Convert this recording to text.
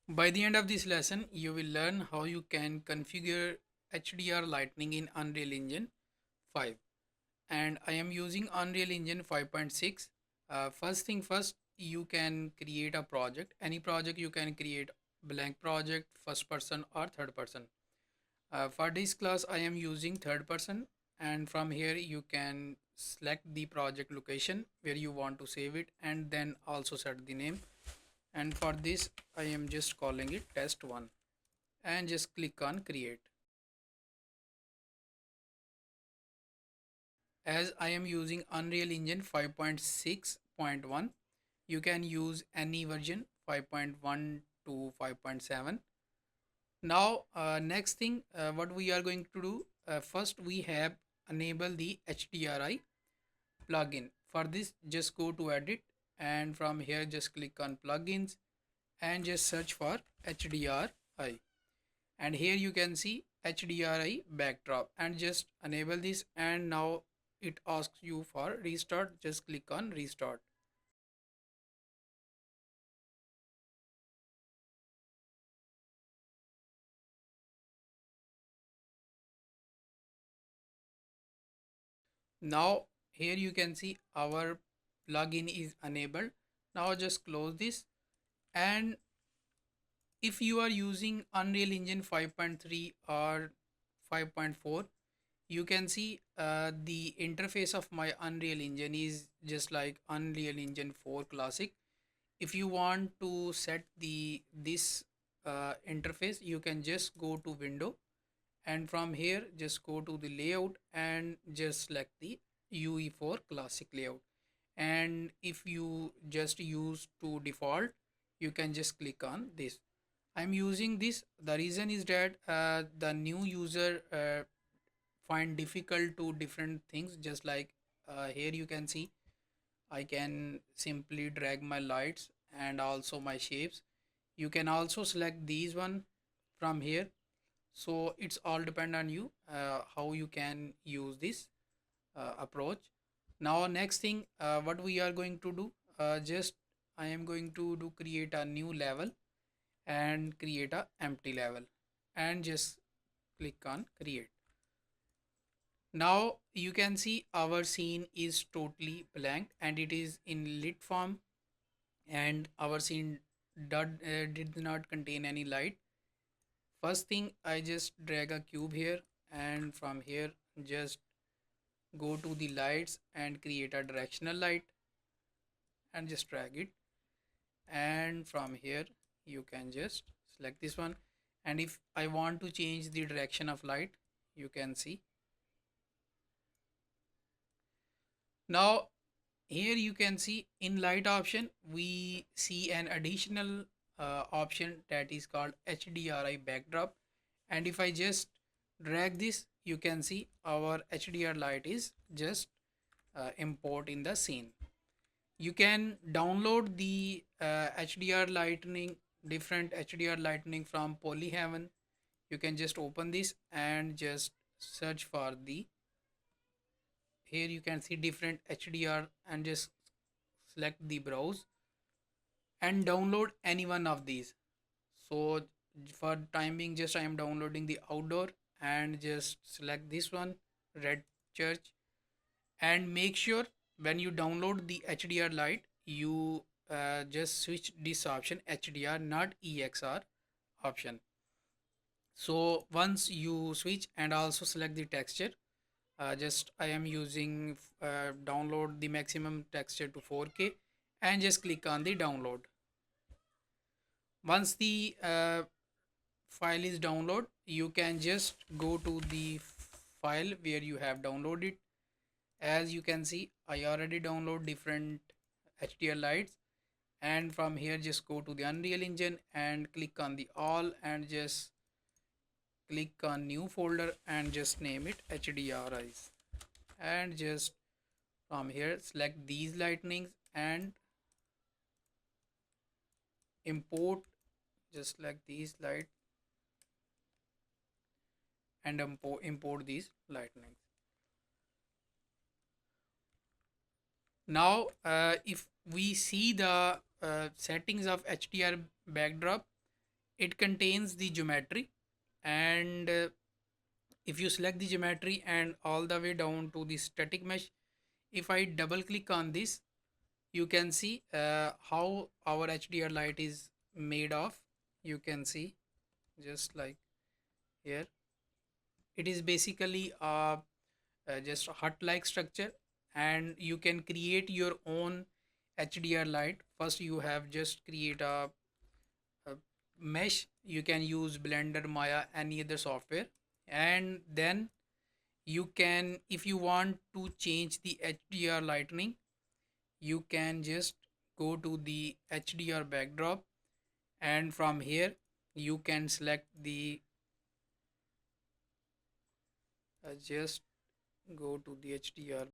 By the end of this lesson, you will learn how you can configure HDR lighting in Unreal Engine 5. And I am using Unreal Engine 5.6. First thing first, you can create a project. Any project you can create, blank project, first person or third person. For this class, I am using third person, and from here you can select the project location where you want to save it and then also set the name. And for this, I am just calling it test1 and just click on create. As I am using Unreal Engine 5.6.1, you can use any version 5.1 to 5.7. Now, next thing, what we are going to do, first we have enable the HDRI plugin. For this, just go to edit and from here just click on plugins and just search for HDRI. And here you can see HDRI backdrop and just enable this, and now it asks you for restart. Just click on restart. Now here you can see our plugin is enabled. Now just close this, and if you are using Unreal Engine 5.3 or 5.4, you can see the interface of my Unreal Engine is just like Unreal Engine 4 Classic. If you want to set the this interface, you can just go to window and from here just go to the layout and just select the UE4 classic layout. And if you just use to default, you can just click on this. I'm using this. The reason is that the new user find difficult to different things, just like here you can see I can simply drag my lights and also my shapes. You can also select these one from here. So it's all depend on you how you can use this approach. Now next thing, what we are going to do, just I am going to do create a new level and create a empty level and just click on create. Now you can see our scene is totally blank and it is in lit form, and our scene did not contain any light. First thing, I just drag a cube here and from here just go to the lights and create a directional light and just drag it, and from here you can just select this one, and if I want to change the direction of light, you can see. Now here you can see in light option we see an additional option that is called HDRI backdrop, and if I just drag this, you can see our HDR light is just import in the scene. You can download the HDR lightning, different HDR lightning from Polyheaven. You can just open this and just search for the, here you can see different HDR and just select the browse and download any one of these. So for time being, just I am downloading the outdoor and just select this one, red church, and make sure when you download the HDR light, you just switch this option HDR, not EXR option. So once you switch and also select the texture, just I am using download the maximum texture to 4K and just click on the download. Once the file is download, you can just go to the file where you have downloaded. As you can see, I already download different HDR lights, and from here just go to the Unreal Engine and click on the all and just click on new folder and just name it HDRIs, and just from here select these lightnings and import just like these light and import these lightnings. Now if we see the settings of HDR backdrop, it contains the geometry. And if you select the geometry and all the way down to the static mesh, if I double click on this, you can see how our HDR light is made of. You can see just like here, it is basically just a hut like structure, and you can create your own HDR light. First you have just create a mesh. You can use Blender, Maya, any other software, and then you can, if you want to change the HDR lightning, you can just go to the HDR backdrop, and from here you can select the just go to the HDR